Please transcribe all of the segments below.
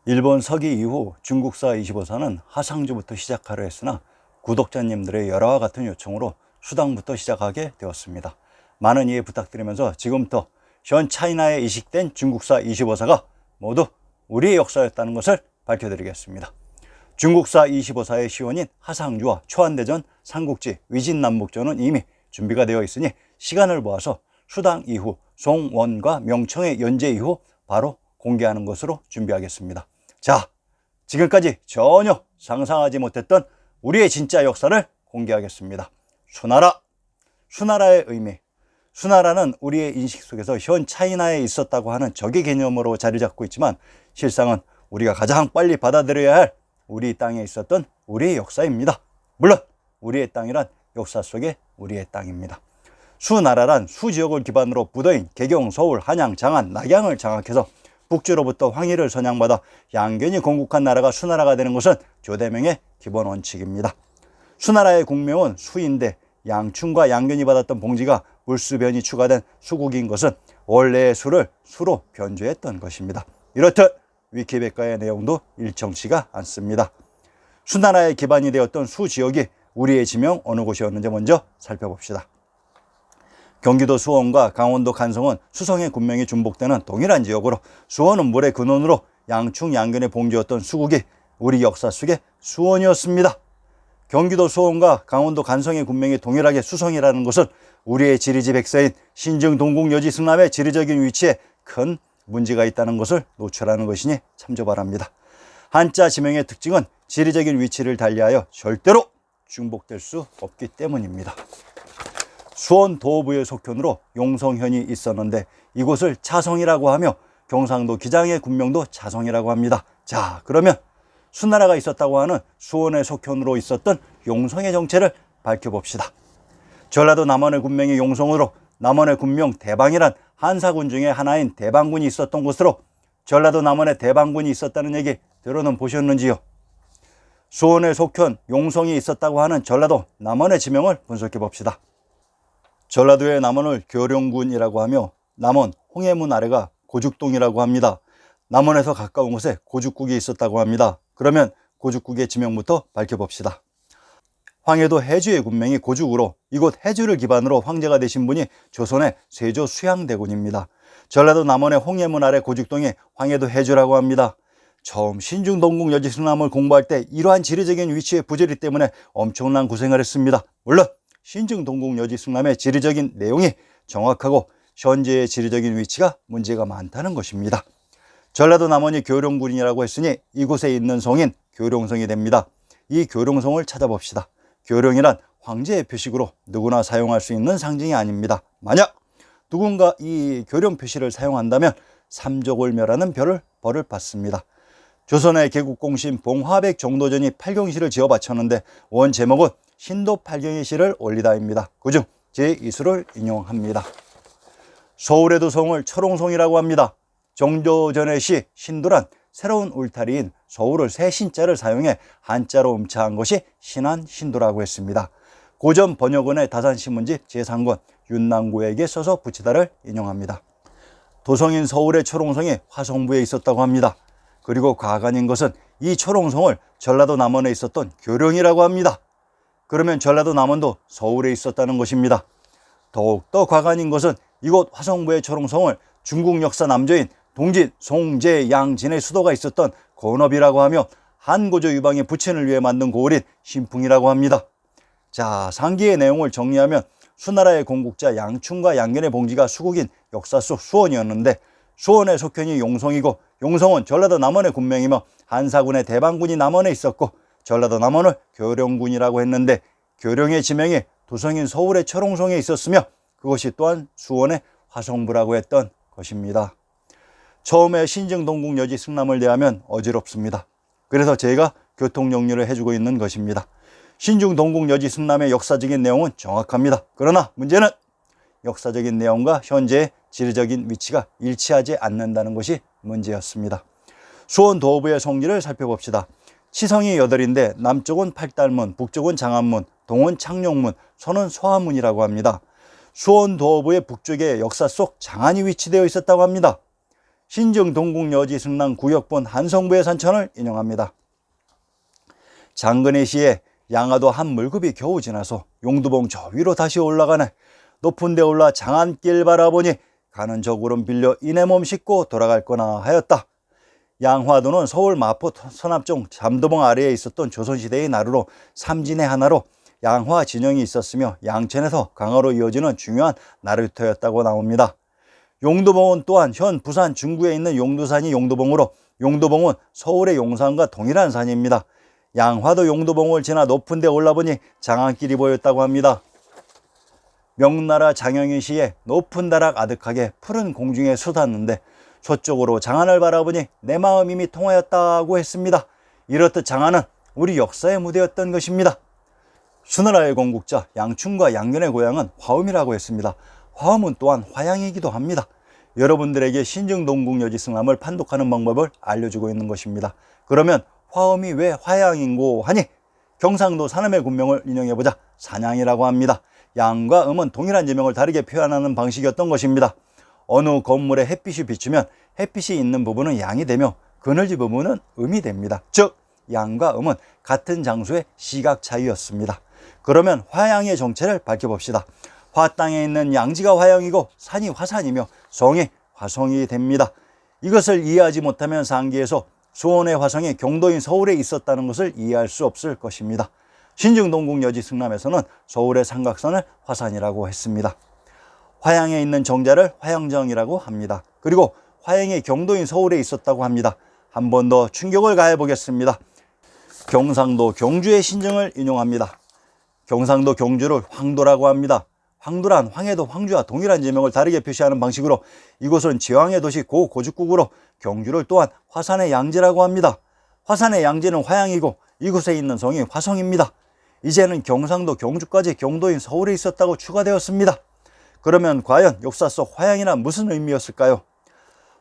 일본 서기 이후 중국사 25사는 하상주부터 시작하려 했으나 구독자님들의 열화와 같은 요청으로 수당부터 시작하게 되었습니다. 많은 이해 부탁드리면서 지금부터 현 차이나에 이식된 중국사 25사가 모두 우리의 역사였다는 것을 밝혀드리겠습니다. 중국사 25사의 시원인 하상주와 초안대전, 삼국지, 위진남북전은 이미 준비가 되어 있으니 시간을 모아서 수당 이후 송원과 명청의 연재 이후 바로 공개하는 것으로 준비하겠습니다. 자, 지금까지 전혀 상상하지 못했던 우리의 진짜 역사를 공개하겠습니다. 수나라, 수나라의 의미. 수나라는 우리의 인식 속에서 현 차이나에 있었다고 하는 적의 개념으로 자리 잡고 있지만 실상은 우리가 가장 빨리 받아들여야 할 우리 땅에 있었던 우리의 역사입니다. 물론 우리의 땅이란 역사 속의 우리의 땅입니다. 수나라란 수지역을 기반으로 부더인 개경, 서울, 한양, 장안, 낙양을 장악해서 북주로부터 황해를 선양받아 양견이 건국한 나라가 수나라가 되는 것은 조대명의 기본 원칙입니다. 수나라의 국명은 수인데 양충과 양견이 받았던 봉지가 물수변이 추가된 수국인 것은 원래의 수를 수로 변조했던 것입니다. 이렇듯 위키백과의 내용도 일정치가 않습니다. 수나라의 기반이 되었던 수지역이 우리의 지명 어느 곳이었는지 먼저 살펴봅시다. 경기도 수원과 강원도 간성은 수성의 군명이 중복되는 동일한 지역으로 수원은 물의 근원으로 양충, 양견의 봉지였던 수국이 우리 역사 속의 수원이었습니다. 경기도 수원과 강원도 간성의 군명이 동일하게 수성이라는 것은 우리의 지리지 백세인 신증 동국 여지 승남의 지리적인 위치에 큰 문제가 있다는 것을 노출하는 것이니 참조 바랍니다. 한자 지명의 특징은 지리적인 위치를 달리하여 절대로 중복될 수 없기 때문입니다. 수원 도부의 속현으로 용성현이 있었는데 이곳을 차성이라고 하며 경상도 기장의 군명도 차성이라고 합니다. 자, 그러면 수나라가 있었다고 하는 수원의 속현으로 있었던 용성의 정체를 밝혀봅시다. 전라도 남원의 군명이 용성으로 남원의 군명 대방이란 한사군 중에 하나인 대방군이 있었던 곳으로 전라도 남원에 대방군이 있었다는 얘기 들어는 보셨는지요? 수원의 속현 용성이 있었다고 하는 전라도 남원의 지명을 분석해 봅시다. 전라도의 남원을 교룡군이라고 하며 남원 홍해문 아래가 고죽동이라고 합니다. 남원에서 가까운 곳에 고죽국이 있었다고 합니다. 그러면 고죽국의 지명부터 밝혀봅시다. 황해도 해주의 군명이 고죽으로 이곳 해주를 기반으로 황제가 되신 분이 조선의 세조 수양대군입니다. 전라도 남원의 홍해문 아래 고죽동이 황해도 해주라고 합니다. 처음 신중동국 여지승남을 공부할 때 이러한 지리적인 위치의 부재리 때문에 엄청난 고생을 했습니다. 물론 신중동국 여지승남의 지리적인 내용이 정확하고 현재의 지리적인 위치가 문제가 많다는 것입니다. 전라도 남원이 교룡군이라고 했으니 이곳에 있는 성인 교룡성이 됩니다. 이 교룡성을 찾아봅시다. 교룡이란 황제의 표식으로 누구나 사용할 수 있는 상징이 아닙니다. 만약 누군가 이 교룡 표시를 사용한다면 삼족을 멸하는 벌을 받습니다. 조선의 개국공신 봉화백 정도전이 팔경시를 지어 바쳤는데 원 제목은 신도 팔경의 시를 올리다입니다. 그중 제2수를 인용합니다. 서울에도 성을 철옹성이라고 합니다. 정도전의 시 신도란 새로운 울타리인 서울을 새 신자를 사용해 한자로 음차한 것이 신한 신도라고 했습니다. 고전 번역원의 다산신문집 제3권 윤남구에게 써서 붙이다를 인용합니다. 도성인 서울의 철옹성이 화성부에 있었다고 합니다. 그리고 과간인 것은 이 철옹성을 전라도 남원에 있었던 교룡이라고 합니다. 그러면 전라도 남원도 서울에 있었다는 것입니다. 더욱더 과간인 것은 이곳 화성부의 철옹성을 중국 역사 남조인 동진, 송제, 양진의 수도가 있었던 건업이라고 하며 한고조 유방의 부친을 위해 만든 고을인 신풍이라고 합니다. 자, 상기의 내용을 정리하면 수나라의 건국자 양충과 양견의 봉지가 수국인 역사 속 수원이었는데 수원의 속현이 용성이고 용성은 전라도 남원의 군명이며 한사군의 대방군이 남원에 있었고 전라도 남원을 교룡군이라고 했는데 교룡의 지명이 도성인 서울의 철옹성에 있었으며 그것이 또한 수원의 화성부라고 했던 것입니다. 처음에 신증동국 여지 승남을 대하면 어지럽습니다. 그래서 제가 교통 정리를 해주고 있는 것입니다. 신중동국 여지 승남의 역사적인 내용은 정확합니다. 그러나 문제는 역사적인 내용과 현재의 지리적인 위치가 일치하지 않는다는 것이 문제였습니다. 수원 도부의 성지를 살펴봅시다. 치성이 8인데 남쪽은 팔달문, 북쪽은 장안문, 동은 창룡문, 서는 소화문이라고 합니다. 수원 도부의 북쪽에 역사 속 장안이 위치되어 있었다고 합니다. 신증 동국여지 승남 구역본 한성부의 산천을 인용합니다. 장근의 시에 양화도 한 물급이 겨우 지나서 용두봉 저 위로 다시 올라가네. 높은 데 올라 장안길 바라보니 가는 저 구름 빌려 이내 몸 씻고 돌아갈 거나 하였다. 양화도는 서울 마포 서남쪽 잠도봉 아래에 있었던 조선시대의 나루로 삼진의 하나로 양화 진영이 있었으며 양천에서 강화로 이어지는 중요한 나루터였다고 나옵니다. 용두봉은 또한 현 부산 중구에 있는 용두산이 용두봉으로 용두봉은 서울의 용산과 동일한 산입니다. 양화도 용두봉을 지나 높은 데 올라보니 장안길이 보였다고 합니다. 명나라 장영의 시에 높은 다락 아득하게 푸른 공중에 솟았는데 저쪽으로 장안을 바라보니 내 마음 이미 통하였다고 했습니다. 이렇듯 장안은 우리 역사의 무대였던 것입니다. 수나라의 건국자 양춘과 양견의 고향은 화엄이라고 했습니다. 화엄은 또한 화양이기도 합니다. 여러분들에게 신증동국여지 승남을 판독하는 방법을 알려주고 있는 것입니다. 그러면 화엄이 왜 화양인고 하니 경상도 산음의 군명을 인용해보자 산양이라고 합니다. 양과 음은 동일한 지명을 다르게 표현하는 방식이었던 것입니다. 어느 건물에 햇빛이 비추면 햇빛이 있는 부분은 양이 되며 그늘진 부분은 음이 됩니다. 즉 양과 음은 같은 장소의 시각 차이였습니다. 그러면 화양의 정체를 밝혀봅시다. 화땅에 있는 양지가 화양이고 산이 화산이며 성이 화성이 됩니다. 이것을 이해하지 못하면 상기에서 수원의 화성이 경도인 서울에 있었다는 것을 이해할 수 없을 것입니다. 신증동국여지 승남에서는 서울의 삼각산을 화산이라고 했습니다. 화양에 있는 정자를 화양정이라고 합니다. 그리고 화양이 경도인 서울에 있었다고 합니다. 한 번 더 충격을 가해 보겠습니다. 경상도 경주의 신증을 인용합니다. 경상도 경주를 황도라고 합니다. 황도란 황해도 황주와 동일한 지명을 다르게 표시하는 방식으로 이곳은 지왕의 도시 고고죽국으로 경주를 또한 화산의 양지라고 합니다. 화산의 양지는 화양이고 이곳에 있는 성이 화성입니다. 이제는 경상도 경주까지 경도인 서울에 있었다고 추가되었습니다. 그러면 과연 역사 속 화양이란 무슨 의미였을까요?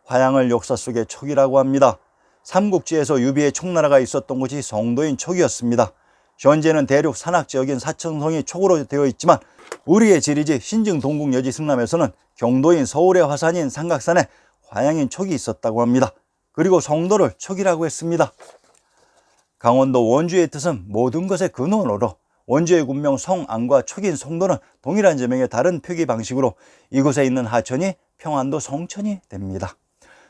화양을 역사 속의 촉이라고 합니다. 삼국지에서 유비의 촉나라가 있었던 곳이 성도인 촉이었습니다. 현재는 대륙 산악지역인 사천성이 촉으로 되어 있지만 우리의 지리지 신증동국여지 승남에서는 경도인 서울의 화산인 삼각산에 화양인 촉이 있었다고 합니다. 그리고 성도를 촉이라고 했습니다. 강원도 원주의 뜻은 모든 것의 근원으로 원주의 군명 성안과 촉인 성도는 동일한 지명의 다른 표기 방식으로 이곳에 있는 하천이 평안도 성천이 됩니다.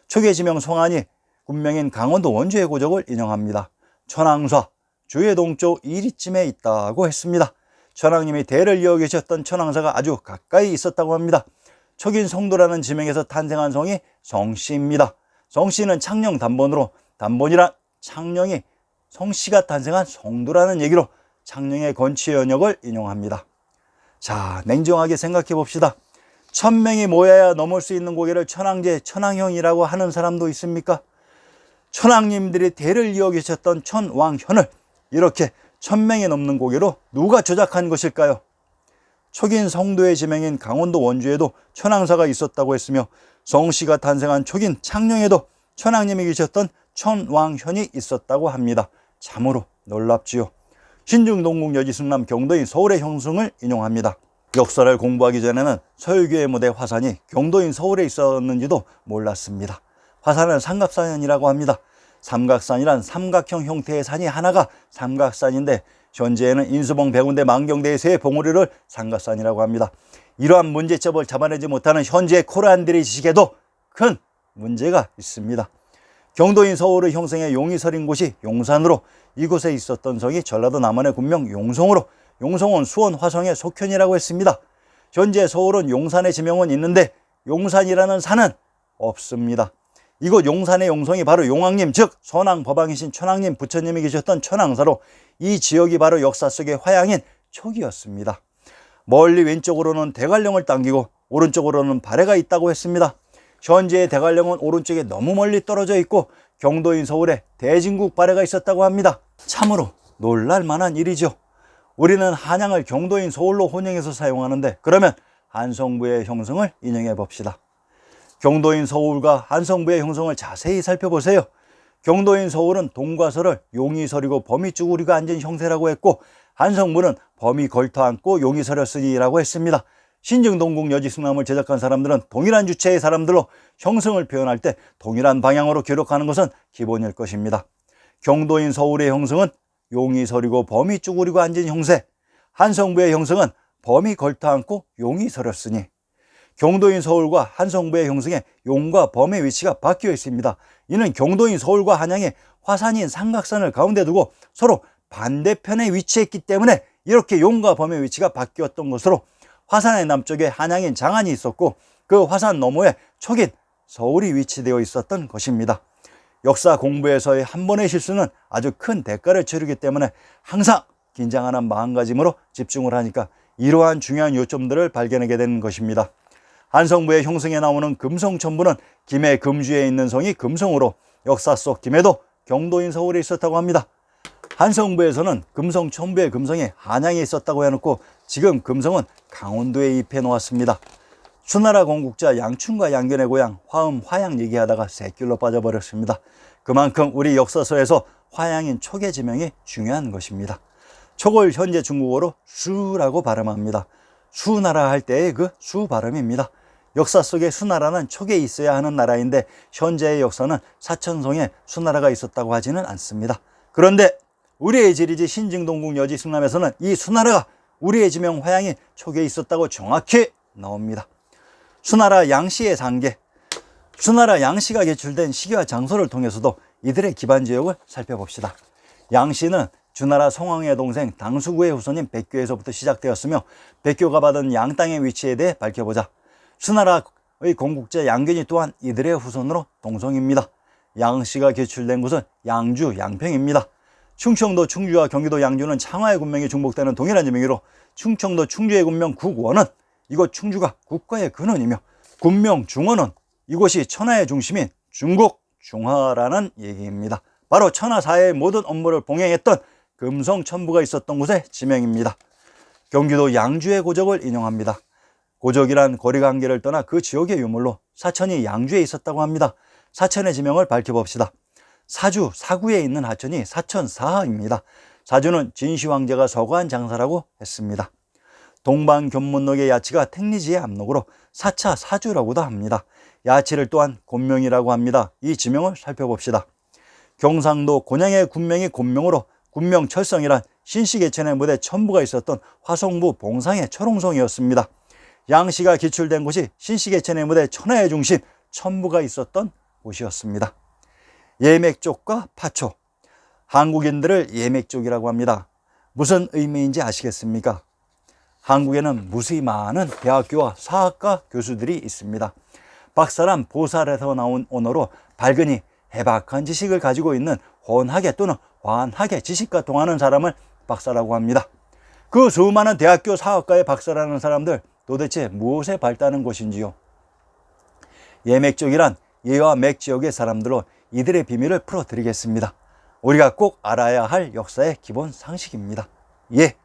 촉의 지명 성안이 군명인 강원도 원주의 고적을 인용합니다. 천왕사 주의 동쪽 이리쯤에 있다고 했습니다. 천왕님이 대를 이어 계셨던 천왕사가 아주 가까이 있었다고 합니다. 촉인 성도라는 지명에서 탄생한 성이 성씨입니다. 성씨는 창녕 단번으로 단번이란 창녕이 성씨가 탄생한 성도라는 얘기로 창녕의 건치 연역을 인용합니다. 자, 냉정하게 생각해 봅시다. 1000명이 모여야 넘을 수 있는 고개를 천왕제, 천왕형이라고 하는 사람도 있습니까? 천왕님들이 대를 이어 계셨던 천왕현을 이렇게 1000명이 넘는 고개로 누가 조작한 것일까요? 촉인 성도의 지명인 강원도 원주에도 천왕사가 있었다고 했으며 성씨가 탄생한 촉인 창녕에도 천왕님이 계셨던 천왕현이 있었다고 합니다. 참으로 놀랍지요. 신증동국여지 승남 경도인 서울의 형성을 인용합니다. 역사를 공부하기 전에는 서유교의 무대 화산이 경도인 서울에 있었는지도 몰랐습니다. 화산은 삼각산이라고 합니다. 삼각산이란 삼각형 형태의 산이 하나가 삼각산인데 현재에는 인수봉, 백운대, 만경대의 세 봉우리를 삼각산이라고 합니다. 이러한 문제점을 잡아내지 못하는 현재의 코란들의 지식에도 큰 문제가 있습니다. 경도인 서울의 형성의 용이 서린 곳이 용산으로 이곳에 있었던 성이 전라도 남원의 군명 용성으로 용성은 수원 화성의 속현이라고 했습니다. 현재 서울은 용산의 지명은 있는데 용산이라는 산은 없습니다. 이곳 용산의 용성이 바로 용왕님 즉 선왕 법왕이신 천왕님 부처님이 계셨던 천왕사로 이 지역이 바로 역사 속의 화양인 촉이었습니다. 멀리 왼쪽으로는 대관령을 당기고 오른쪽으로는 발해가 있다고 했습니다. 현재의 대관령은 오른쪽에 너무 멀리 떨어져 있고 경도인 서울에 대진국 발해가 있었다고 합니다. 참으로 놀랄만한 일이죠. 우리는 한양을 경도인 서울로 혼용해서 사용하는데 그러면 한성부의 형성을 인용해 봅시다. 경도인 서울과 한성부의 형성을 자세히 살펴보세요. 경도인 서울은 동과설을 용이 서리고 범이 쭈그리고 앉은 형태라고 했고 한성부는 범이 걸터 앉고 용이 서렸으니라고 했습니다. 신증동국 여지승남을 제작한 사람들은 동일한 주체의 사람들로 형성을 표현할 때 동일한 방향으로 기록하는 것은 기본일 것입니다. 경도인 서울의 형성은 용이 서리고 범이 쭈그리고 앉은 형세, 한성부의 형성은 범이 걸터앉고 용이 서렸으니 경도인 서울과 한성부의 형성에 용과 범의 위치가 바뀌어 있습니다. 이는 경도인 서울과 한양의 화산인 삼각산을 가운데 두고 서로 반대편에 위치했기 때문에 이렇게 용과 범의 위치가 바뀌었던 것으로 화산의 남쪽에 한양인 장안이 있었고 그 화산 너머에 촉인 서울이 위치되어 있었던 것입니다. 역사 공부에서의 한 번의 실수는 아주 큰 대가를 치르기 때문에 항상 긴장하는 마음가짐으로 집중을 하니까 이러한 중요한 요점들을 발견하게 되는 것입니다. 한성부의 형성에 나오는 금성천부는 김해 금주에 있는 성이 금성으로 역사 속 김해도 경도인 서울에 있었다고 합니다. 한성부에서는 금성천부의 금성이 한양에 있었다고 해놓고 지금 금성은 강원도에 입해 놓았습니다. 수나라 건국자 양춘과 양견의 고향 화음 화양 얘기하다가 샛길로 빠져버렸습니다. 그만큼 우리 역사서에서 화양인 촉의 지명이 중요한 것입니다. 촉을 현재 중국어로 수라고 발음합니다. 수나라 할 때의 그 수 발음입니다. 역사 속에 수나라는 촉에 있어야 하는 나라인데 현재의 역사는 사천성에 수나라가 있었다고 하지는 않습니다. 그런데 우리의 지리지 신증동국 여지승남에서는 이 수나라가 우리의 지명 화양이 촉에 있었다고 정확히 나옵니다. 수나라 양씨의 상계, 수나라 양씨가 개출된 시기와 장소를 통해서도 이들의 기반 지역을 살펴봅시다. 양씨는 주나라 송왕의 동생 당수구의 후손인 백교에서부터 시작되었으며 백교가 받은 양 땅의 위치에 대해 밝혀보자. 수나라의 건국자 양견이 또한 이들의 후손으로 동성입니다. 양씨가 개출된 곳은 양주, 양평입니다. 충청도 충주와 경기도 양주는 창화의 군명이 중복되는 동일한 지명이로 충청도 충주의 군명 국원은 이곳 충주가 국가의 근원이며 군명 중원은 이곳이 천하의 중심인 중국 중화라는 얘기입니다. 바로 천하사의 모든 업무를 봉행했던 금성천부가 있었던 곳의 지명입니다. 경기도 양주의 고적을 인용합니다. 고적이란 거리관계를 떠나 그 지역의 유물로 사천이 양주에 있었다고 합니다. 사천의 지명을 밝혀봅시다. 사주, 사구에 있는 하천이 사천사하입니다. 사주는 진시황제가 서거한 장사라고 했습니다. 동방견문록의 야치가 택리지의 압록으로 사차 사주라고도 합니다. 야치를 또한 곤명이라고 합니다. 이 지명을 살펴봅시다. 경상도 곤양의 군명이 곤명으로 군명철성이란 신시개천의 무대 천부가 있었던 화성부 봉상의 철옹성이었습니다. 양씨가 기출된 곳이 신시개천의 무대 천하의 중심 천부가 있었던 곳이었습니다. 예맥족과 파초, 한국인들을 예맥족이라고 합니다. 무슨 의미인지 아시겠습니까? 한국에는 무수히 많은 대학교와 사학과 교수들이 있습니다. 박사란 보살에서 나온 언어로 발근히 해박한 지식을 가지고 있는 혼학의 또는 환학의 지식과 통하는 사람을 박사라고 합니다. 그 수많은 대학교 사학과의 박사라는 사람들 도대체 무엇에 발달하는 것인지요? 예맥족이란 예와 맥 지역의 사람들로 이들의 비밀을 풀어드리겠습니다. 우리가 꼭 알아야 할 역사의 기본 상식입니다. 예.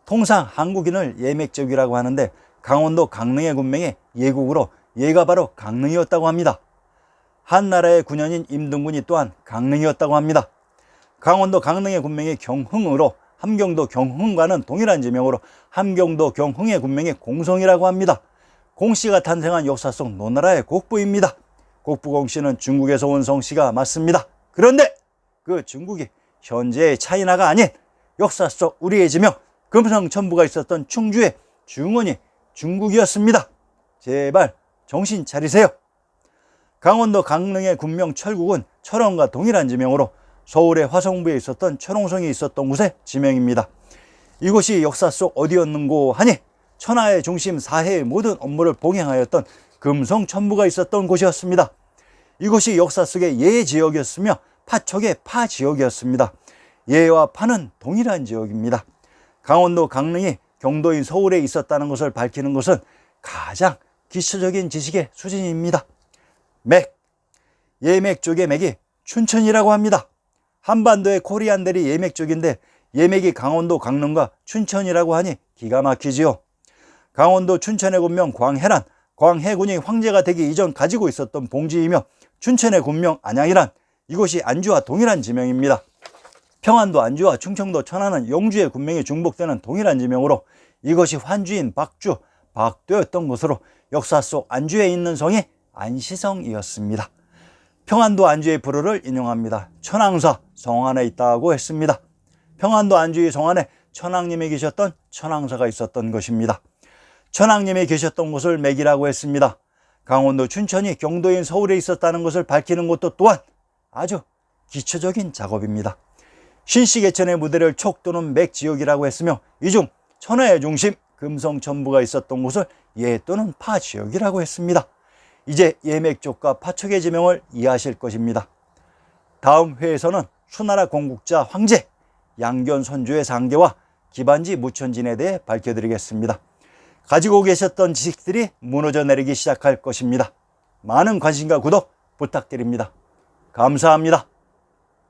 통상 한국인을 예맥족이라고 하는데 강원도 강릉의 군명이 예국으로 예가 바로 강릉이었다고 합니다. 한나라의 군현인 임등군이 또한 강릉이었다고 합니다. 강원도 강릉의 군명이 경흥으로 함경도 경흥과는 동일한 지명으로 함경도 경흥의 군명이 공성이라고 합니다. 공씨가 탄생한 역사 속 노나라의 곡부입니다. 곡부 공씨는 중국에서 온 성씨가 맞습니다. 그런데 그 중국이 현재의 차이나가 아닌 역사 속 우리의 지명 금성천부가 있었던 충주의 중원이 중국이었습니다. 제발 정신 차리세요. 강원도 강릉의 군명 철국은 철원과 동일한 지명으로 서울의 화성부에 있었던 철옹성이 있었던 곳의 지명입니다. 이곳이 역사 속 어디였는고 하니 천하의 중심 사해의 모든 업무를 봉행하였던 금성천부가 있었던 곳이었습니다. 이곳이 역사 속의 예 지역이었으며 파촉의 파 지역이었습니다. 예와 파는 동일한 지역입니다. 강원도 강릉이 경도인 서울에 있었다는 것을 밝히는 것은 가장 기초적인 지식의 수준입니다. 맥, 예맥 쪽의 맥이 춘천이라고 합니다. 한반도의 코리안들이 예맥 쪽인데 예맥이 강원도 강릉과 춘천이라고 하니 기가 막히지요. 강원도 춘천의 군명 광해란 광해군이 황제가 되기 이전 가지고 있었던 봉지이며 춘천의 군명 안양이란 이곳이 안주와 동일한 지명입니다. 평안도 안주와 충청도 천안은 영주의 군명이 중복되는 동일한 지명으로 이것이 환주인 박주, 파악되었던 곳으로 역사 속 안주에 있는 성이 안시성이었습니다. 평안도 안주의 불호를 인용합니다. 천왕사 성 안에 있다고 했습니다. 평안도 안주의 성 안에 천왕님이 계셨던 천왕사가 있었던 것입니다. 천왕님이 계셨던 곳을 맥이라고 했습니다. 강원도 춘천이 경도인 서울에 있었다는 것을 밝히는 것도 또한 아주 기초적인 작업입니다. 신시계천의 무대를 촉 도는 맥 지역이라고 했으며 이 중 천하의 중심 금성 천부가 있었던 곳을 예 또는 파 지역이라고 했습니다. 이제 예맥 쪽과 파촉의 지명을 이해하실 것입니다. 다음 회에서는 수나라 건국자 황제 양견 선조의 상계와 기반지 무천진에 대해 밝혀드리겠습니다. 가지고 계셨던 지식들이 무너져 내리기 시작할 것입니다. 많은 관심과 구독 부탁드립니다. 감사합니다.